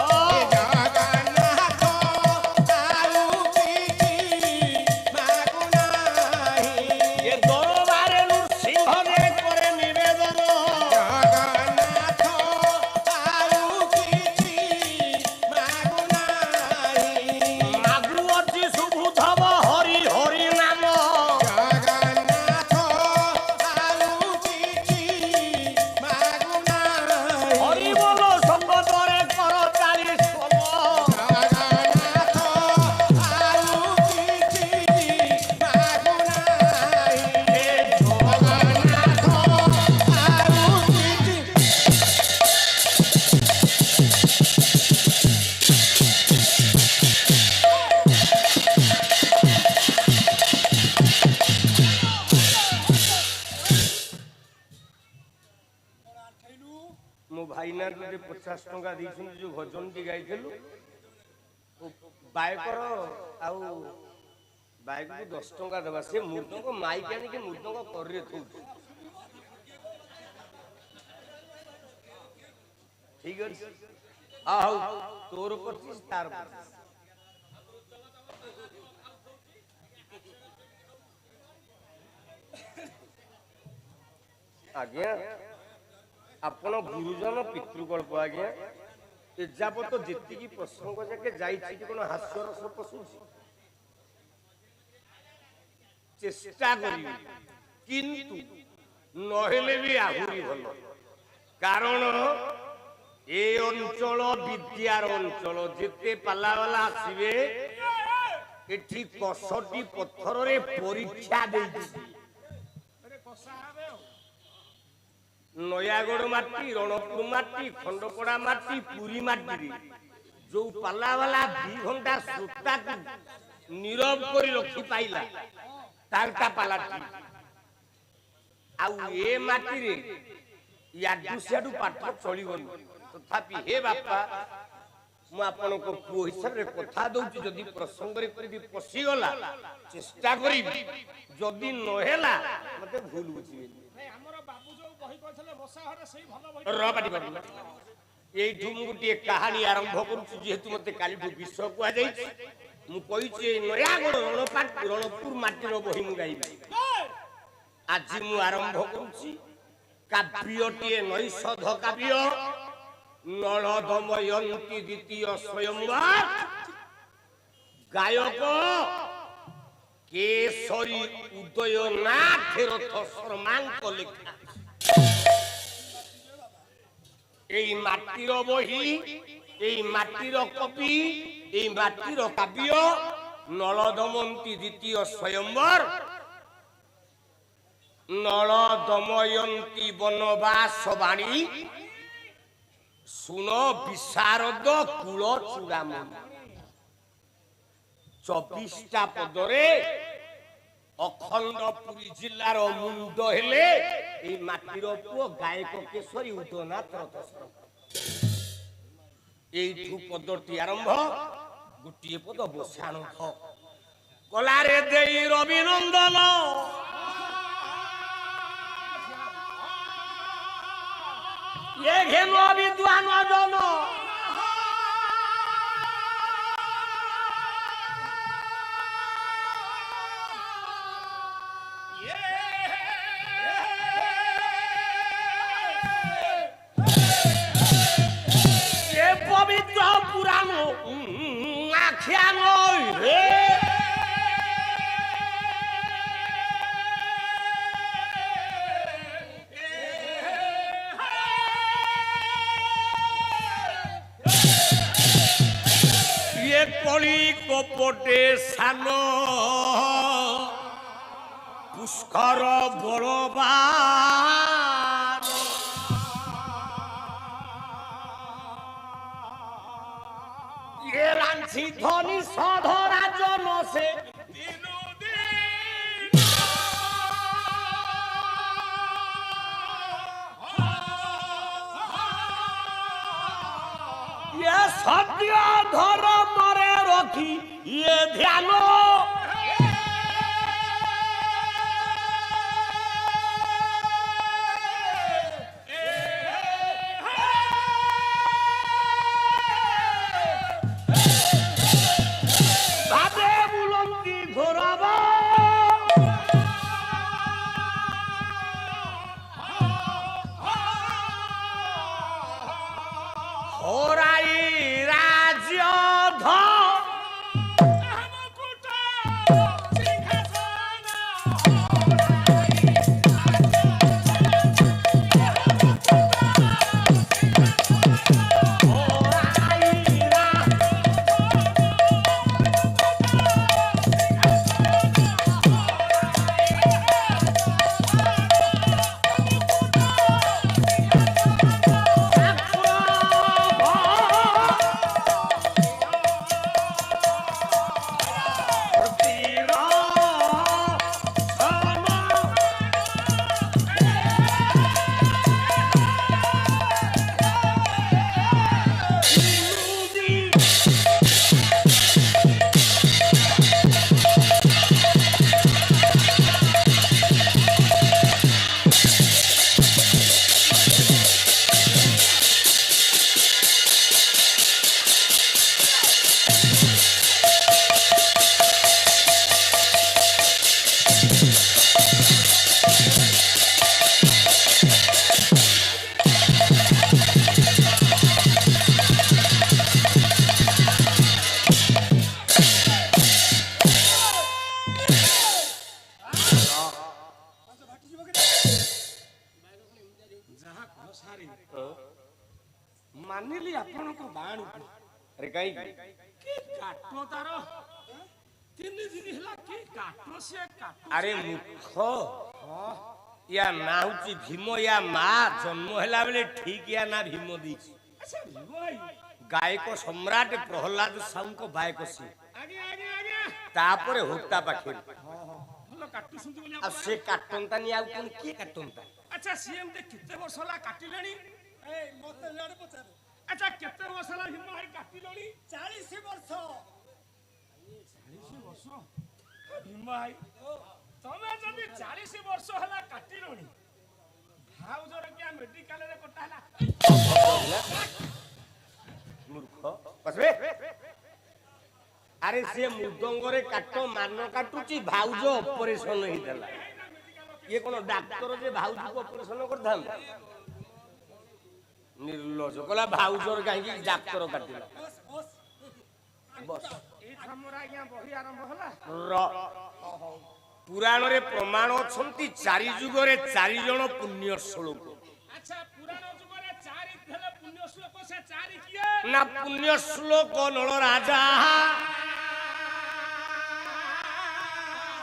ଏ ଦରବାରେ ନୃସିଂହରେ করে নিবেদন ମାଗୁ ଅଛି ଶୁଭୁଥବ ହରି ହରି ନାମ ହରି ବୋଲ ସମ୍ବତରେ କର 40 ସ୍ୱର ମୋ ଭାଇନା ଗୋଟେ 50 ଟଙ୍କା ଦେଇଛନ୍ତି ଯୋଉ ଭଜନଟି ଗାଇଥିଲୁ ବାୟକର ଆଉ ବାୟକକୁ 10 ଟଙ୍କା ଦେବା ସେ ମୃଦଙ୍ଗ ମାଇକ ଆଣିକି ମୃଦଙ୍ଗ କରିରେ ଥଉଛୁ ଠିକ ଅଛି ହଉ ତୋର 25 ତାର 25 ଆଜ୍ଞା ଆପଣ ଗୁରୁଜନ ପିତୃକଳ୍ପ ଆଜ୍ଞା ଏଯାବତ ଯେତିକି ପ୍ରସଙ୍ଗ ଯାକେ ଯାଇଛି କଣ ହାସ୍ୟରସ ପଶୁଛି ଚେଷ୍ଟା କରିବି କିନ୍ତୁ ନହେଲେ ବି ଆହୁରି ଭଲ କାରଣ ଏ ଅଞ୍ଚଳ ବିଦ୍ୟାର ଅଞ୍ଚଳ ଯେତେ ପାଲାବାଲା ଆସିବେ ଏଠି କଷଟି ପଥରରେ ପରୀକ୍ଷା ଦେଇଛି ନୟାଗଡ଼ ମାଟି ରଣପୁର ମାଟି ଖଣ୍ଡପଡ଼ା ମାଟି ପୁରୀ ମାଟିରେ ଯୋଉ ପାଲାବାଲା 2 ଘଣ୍ଟା ଶ୍ରୋତାକୁ নীরব করে রক্ষি পাইলা তারটা পালাটি আউ এ মাটিরে ইয়াডু সিয়াডু পাঠ চলিবনি तथापि हे बापा मु आपण को पुओ हिसाब रे कथा दउची जदी प्रसंग रे करी पसी गला चेष्टा करी जदी न हेला मते भूल बुझिबे नहीं हमर बाबू जो बही कहथले बसा हरे सही भलो बही र बाटी बाटी एई ठुम गुटी कहानी आरंभ करूची जेहेतु मते काली ठु विश्व को आ जाई मु कहिची नयागढ़ रणपुर माटीर बही मु गाइबी आज मु आरंभ करूची काव्यटीए नैषध काव्य नल दमयंती द्वितीय स्वयंवर गायक केशरी उदयनाथ रथ शर्मांक लेखा এই মাটির বহি এই মাটির কপি এই মাটির কাব্য নল দময়ন্তী দ্বিতীয় স্বয়ম্বর নল দময়ন্তী বনবাস বাণী শুন বিশারদ কুল চূড়ামণি 24টা পদরে অখণ্ডপুরী জিল্লার মুন্ড হেলে এই মাটির পুয় গায়ক কেশরী উদয়নাথ রথ এইঠু পদটি আরম্ভ গোটিয়ে পদ বসাণ কলারে দেই রবিনন্দন এ ঘেন বিদ্বান জন পবিত্র পুরাণ আখ্যান হে কলি কপটে সান পুষ্কর বলবান এ রাঞ্চি ধনী সধরা জন সে সত্য ধর্মরে রখি ইয়ে ধ্যান ভাবে বুলন্দি ঘোরাব হরাই রাজ্য मानिली आपनको बाण अरे कहीं की काटो तारो तीन दिन हला की काटो से काटो अरे मूर्ख या ना होची भीम या मा जन्म हैला बेले ठीक या ना भीम दीची अच्छा भाई गायक सम्राट प्रहलाद साहू को बायक सी आगे आगे आगे तापरे होता पाखे भलो काटू सुनती बोली आ से काटनता नि आ कोन के काटनता अच्छा सीएम दे किते वर्ष हला काटिलेनी ए मते लाडे पचारे କାଟିଲଣି 40 ବର୍ଷ 40 ବର୍ଷ ଭୀମ ଭାଇ ତମେ ଯଦି 40 ବର୍ଷ ହେଲା କାଟିଲଣି ଭାଉଜର କିଆ ମେଡିକାଲରେ କଟା ହେଲା ମୂର୍ଖ ବସବେ ଆରେ ସେ ମୃଦଙ୍ଗରେ କାଟ ମାନ କାଟୁଛି ଭାଉଜ ଅପରେସନ ହେଇଥିଲା ଇଏ କଣ ଡାକ୍ତର ଯେ ଭାଉଜକୁ ଅପରେସନ କରିଥାନ୍ତା ନିର୍ଲଜ କଲା ଭାଉଜର କାହିଁକି ଡାକ୍ତର କାଟିଲା ବସ ଏଇ ଆମର ଆଜ୍ଞା ବହି ଆରମ୍ଭ ହେଲା ପୁରାଣରେ ପ୍ରମାଣ ଅଛନ୍ତି 4 ଯୁଗରେ 4 ଜଣ ପୁଣ୍ୟ ଶ୍ଲୋକ ଆଚ୍ଛା ପୁରାଣ ଯୁଗରେ 4 ହେଲେ ପୁଣ୍ୟ ଶ୍ଲୋକ ସେ 4 କିଏ ନା ପୁଣ୍ୟ ଶ୍ଲୋକ ନଳ ରାଜା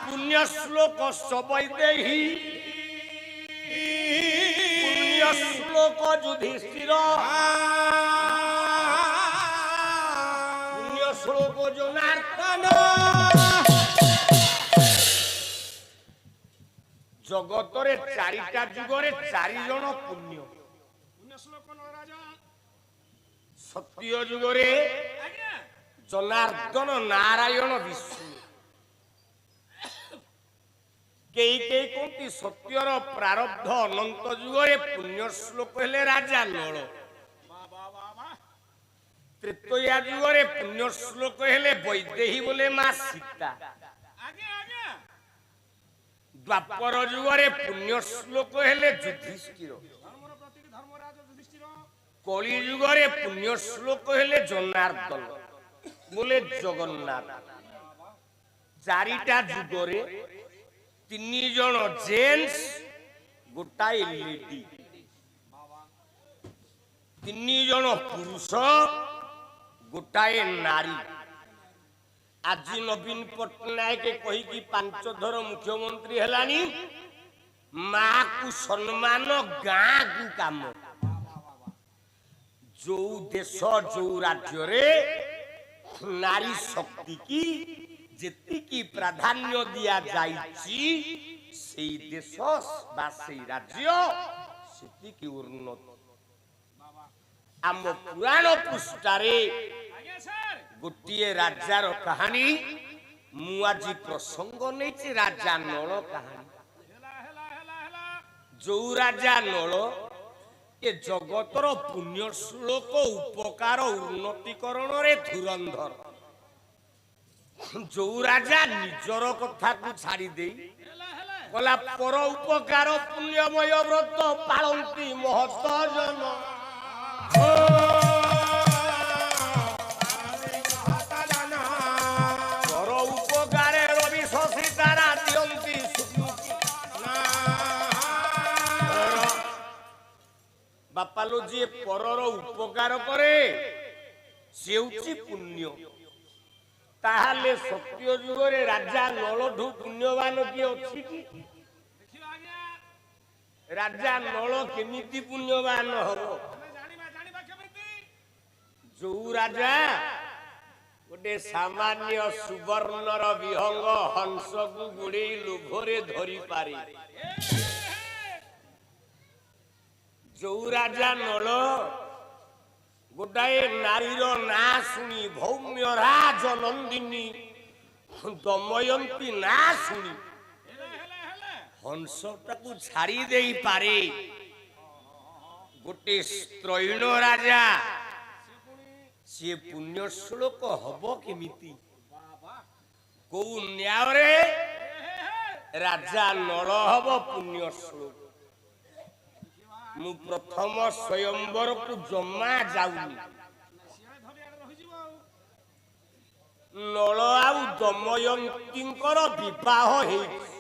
पुण्य श्लोक सबई देही पुण्य श्लोक युधिष्ठिर पुण्य श्लोक जनार्दन जगतरे 4टा जुगरे 4 जण पुण्य पुण्य श्लोक नराजा सत्य जुगरे आज्ञा जनार्दन नारायण विष्णु कई कहती सत्यर प्रारब्ध अनंत जुगरे पुण्य श्लोक हेले राजा नल त्रेतया जुगरे पुण्य श्लोक हेले वैदेही बोले मां सीता आज्ञा आज्ञा द्वापर जुगरे पुण्य श्लोक हेले युधिष्ठिर धर्मर प्रतीक धर्मराज युधिष्ठिर कली जुगरे पुण्य श्लोक हेले जनार्दन बोले जगन्नाथ 4टा जुगरे 3 जण जेंट्स गोटाए लेडी 3 जण पुरुष गोटाए नारी आज नवीन पट्टनायक कही कि 5 थर मुख्यमंत्री हेलानी मां को सम्मान गाँ को काम जो देश जो राज्य रे नारी शक्ति की जेति की प्राधान्य दिया जाइछि सेई देश बा सेई राज्य सेति की उन्नत आम पुराण पृष्ठारे आज्ञा सर गोटिए राजार कहानी मु आज प्रसंग नहीं राजा नल कहानी हेला हेला हेला हेला जो राजा नल ए जगतर पुण्य श्लोक उपकार उन्नतिकरण रे धुरंधर जो राजा निजर कथा को छाड़ी दे हेला हेला कला पर उपकार पुण्यमय व्रत पालंती महत जन पर उपकारे रवि शशि तारा दियंती बापा लो जी परर उपकार करे से होची पुण्य ताहाले सत्य जुगरे राजा नलठू पुण्यवान किए अछि कि देखियो आज्ञा राजा नल केमिति पुण्यवान हबो ଆମେ ଜାଣିବା କେମିତି जो राजा गोटे सामान्य सुवर्णर विहंग हंस को गुड़े लोभरे धरी पारे जो राजा नल गोटाए नारीर ना शुणी भौम्य राज नंदिनी दमयंती ना शुणी हेला हेला हेला हंसटाକୁ ଛାଡ଼ି ଦେଇ ପାରେ गोटे स्त्रैण राजा सी पुण्य श्लोक हब केमिति को न्याय राजा नल हब पुण्य श्लोक मु प्रथम स्वयंवर को जमा जाऊनी ସିଆଡ଼େ ଧରି ଆଡ଼େ ରହିଯିବ ଆଉ नल आउ दमयंतीଙ୍କର विवाह ହେଇଛି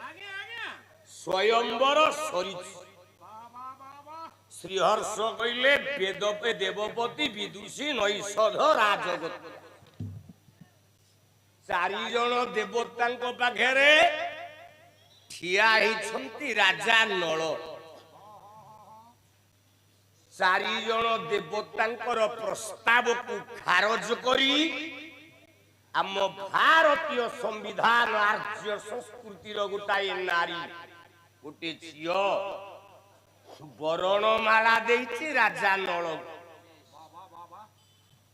आज्ञा आज्ञा स्वयंवर सरिଛି ବାବା ବାବା श्रीहर्ष कहले वेद पे देवपति विदुषी नैषध राजगत 4 जण देवतांक पाखरे ठिया ହେଇଛନ୍ତି राजा नल 4 जण देवतांकर प्रस्ताव को खारज करी आम भारतीय संविधान आर्य संस्कृतिर गोटाए नारी गोटे झियो बरणमाला देइछि राजा नल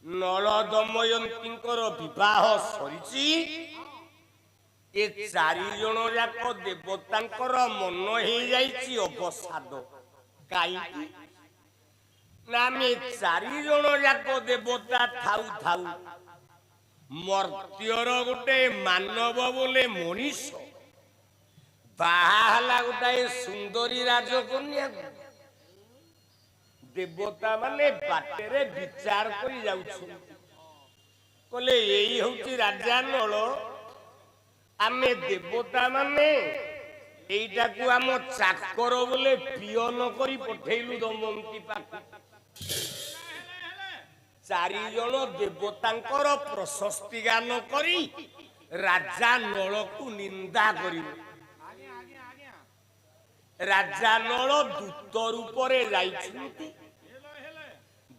ନଳ ଦମୟନ୍ତୀଙ୍କର ବିବାହ ସରିଛି। ଏ 4 ଜଣ ଯାକ ଦେବତାଙ୍କର ମନ ହେଇଯାଇଛି ଅବସାଦ। କାହିଁକି ନା ଆମେ 4 ଜଣ ଯାକ ଦେବତା ଥାଉ ଥାଉ ମର୍ତ୍ତ୍ୟର ଗୋଟେ ମାନବ ବୋଲେ ମଣିଷ ବାହା ହେଲା ଗୋଟାଏ ସୁନ୍ଦରୀ ରାଜକନ୍ୟାକୁ। ଦେବତା ମାନେ ବାଟରେ ବିଚାର କରି ଯାଉଛନ୍ତି, କହିଲେ ଏଇ ହଉଛି ରାଜା ନଳ। ଆମେ ଦେବତା ମାନେ এইটাକୁ ଆମ ଚାକର ବୋଲେ ପିଅନ କରି ପଠେଇଲୁ ଦମୟନ୍ତୀ ପାଖକୁ। 4 ଜଣ ଦେବତାଙ୍କର ପ୍ରଶସ୍ତି ଗାନ କରି ରାଜା ନଳକୁ ନିନ୍ଦା କରିବେ। ରାଜା ନଳ ଦୂତ ରୂପରେ ଯାଇଛନ୍ତି।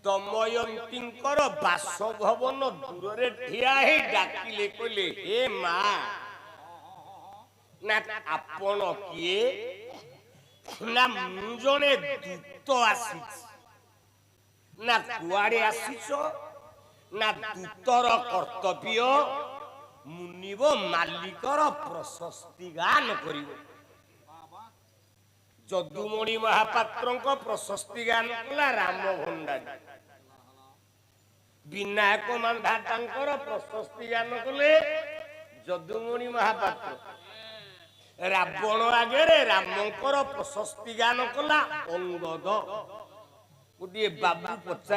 ଦମୟନ୍ତୀଙ୍କର ବାସଭବନ ଦୂରରେ ଠିଆ ହେଇ ଡାକିଲେ, କହିଲେ ହେ ମା, ନା ଆପଣ କିଏ? ନା ମୁଁ ଜଣେ ଦୂତ ଆସିଛି। ନା କୁଆଡେ ଆସିଛ? ନା ଦୂତର କର୍ତ୍ତବ୍ୟ ମୁନିବ ମାଲିକର ପ୍ରଶସ୍ତି ଗାନ କରିବ। ଯଦୁମଣି ମହାପାତ୍ରଙ୍କ ପ୍ରଶସ୍ତି ଗାନ କଲା ରାମ ଭଣ୍ଡାରୀ। ବିନାୟକ ମାନ୍ଧାତାଙ୍କର ପ୍ରଶସ୍ତି ଗାନ କଲେ ଯଦୁମଣି ମହାପାତ୍ର। ରାବଣ ଆଗରେ ରାମଙ୍କର ପ୍ରଶସ୍ତି ଗାନ କଲା ଅଙ୍ଗଦ। ଗୋଟିଏ ବାବୁ ପଚାର